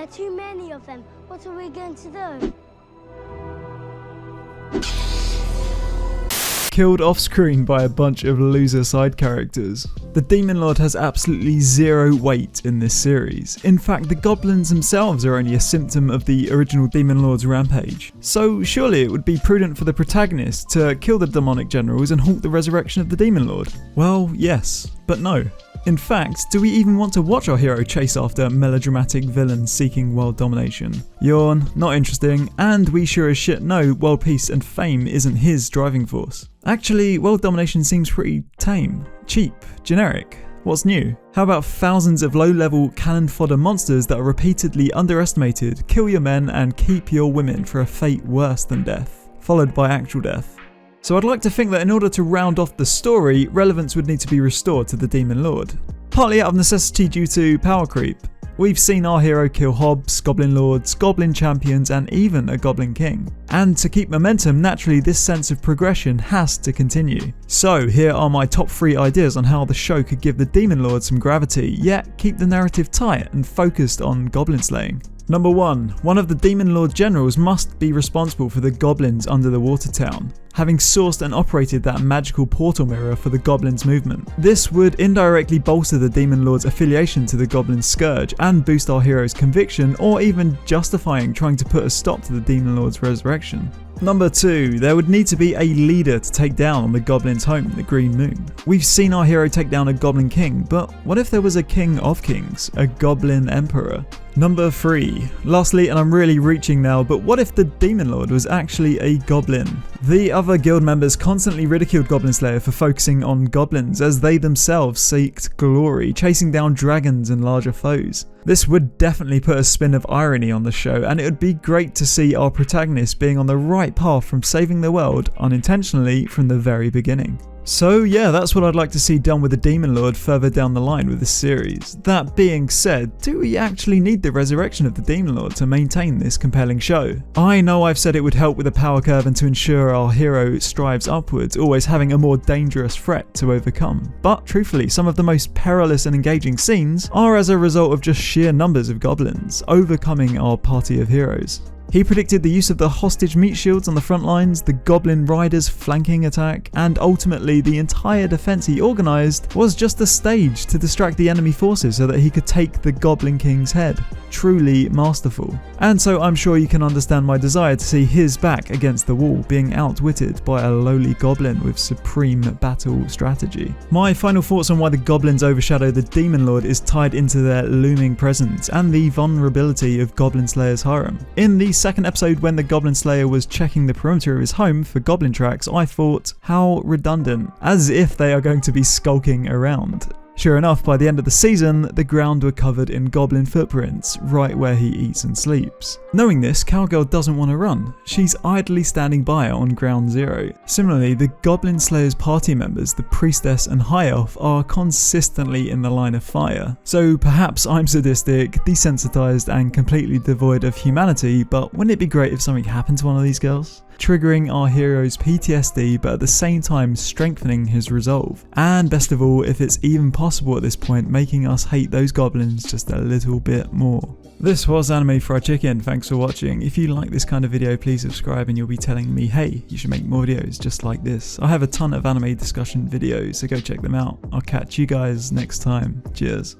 There are too many of them. What are we going to do? Killed off screen by a bunch of loser side characters. The Demon Lord has absolutely zero weight in this series. In fact, the Goblins themselves are only a symptom of the original Demon Lord's rampage. So surely it would be prudent for the protagonist to kill the demonic generals and halt the resurrection of the Demon Lord. Well, yes, but no. In fact, do we even want to watch our hero chase after melodramatic villains seeking world domination? Yawn, not interesting, and we sure as shit know world peace and fame isn't his driving force. Actually, world domination seems pretty tame, cheap, generic. What's new? How about thousands of low-level cannon fodder monsters that are repeatedly underestimated, kill your men and keep your women for a fate worse than death, followed by actual death? So I'd like to think that in order to round off the story, relevance would need to be restored to the Demon Lord. Partly out of necessity due to power creep. We've seen our hero kill Hobbs, Goblin Lords, Goblin Champions and even a Goblin King. And to keep momentum, naturally this sense of progression has to continue. So here are my top 3 ideas on how the show could give the Demon Lord some gravity, yet keep the narrative tight and focused on Goblin Slaying. Number 1. One of the Demon Lord generals must be responsible for the goblins under the water town, having sourced and operated that magical portal mirror for the goblins movement. This would indirectly bolster the Demon Lord's affiliation to the Goblin Scourge and boost our hero's conviction, or even justifying trying to put a stop to the Demon Lord's resurrection. Number 2. There would need to be a leader to take down on the Goblin's home, the Green Moon. We've seen our hero take down a Goblin King, but what if there was a King of Kings, a Goblin Emperor? Number 3. Lastly, and I'm really reaching now, but what if the Demon Lord was actually a Goblin? The other guild members constantly ridiculed Goblin Slayer for focusing on goblins, as they themselves seeked glory, chasing down dragons and larger foes. This would definitely put a spin of irony on the show, and it would be great to see our protagonist being on the right path from saving the world unintentionally from the very beginning. So yeah, that's what I'd like to see done with the Demon Lord further down the line with this series. That being said, do we actually need the resurrection of the Demon Lord to maintain this compelling show? I know I've said it would help with the power curve and to ensure our hero strives upwards, always having a more dangerous threat to overcome. But truthfully, some of the most perilous and engaging scenes are as a result of just sheer numbers of goblins overcoming our party of heroes. He predicted the use of the hostage meat shields on the front lines, the Goblin Riders' flanking attack, and ultimately the entire defense he organised was just a stage to distract the enemy forces so that he could take the Goblin King's head. Truly masterful. And so I'm sure you can understand my desire to see his back against the wall, being outwitted by a lowly goblin with supreme battle strategy. My final thoughts on why the goblins overshadow the Demon Lord is tied into their looming presence and the vulnerability of Goblin Slayers Harem. In the second episode, when the Goblin Slayer was checking the perimeter of his home for goblin tracks, I thought, how redundant, as if they are going to be skulking around. Sure enough, by the end of the season, the ground were covered in goblin footprints, right where he eats and sleeps. Knowing this, Cowgirl doesn't want to run. She's idly standing by on ground zero. Similarly, the Goblin Slayers party members, the Priestess and High Elf, are consistently in the line of fire. So perhaps I'm sadistic, desensitized and completely devoid of humanity, but wouldn't it be great if something happened to one of these girls? Triggering our hero's PTSD, but at the same time strengthening his resolve. And best of all, if it's even possible at this point, making us hate those goblins just a little bit more. This was Anime Fried Chicken, thanks for watching. If you like this kind of video, please subscribe and you'll be telling me, hey, you should make more videos just like this. I have a ton of anime discussion videos, so go check them out. I'll catch you guys next time. Cheers.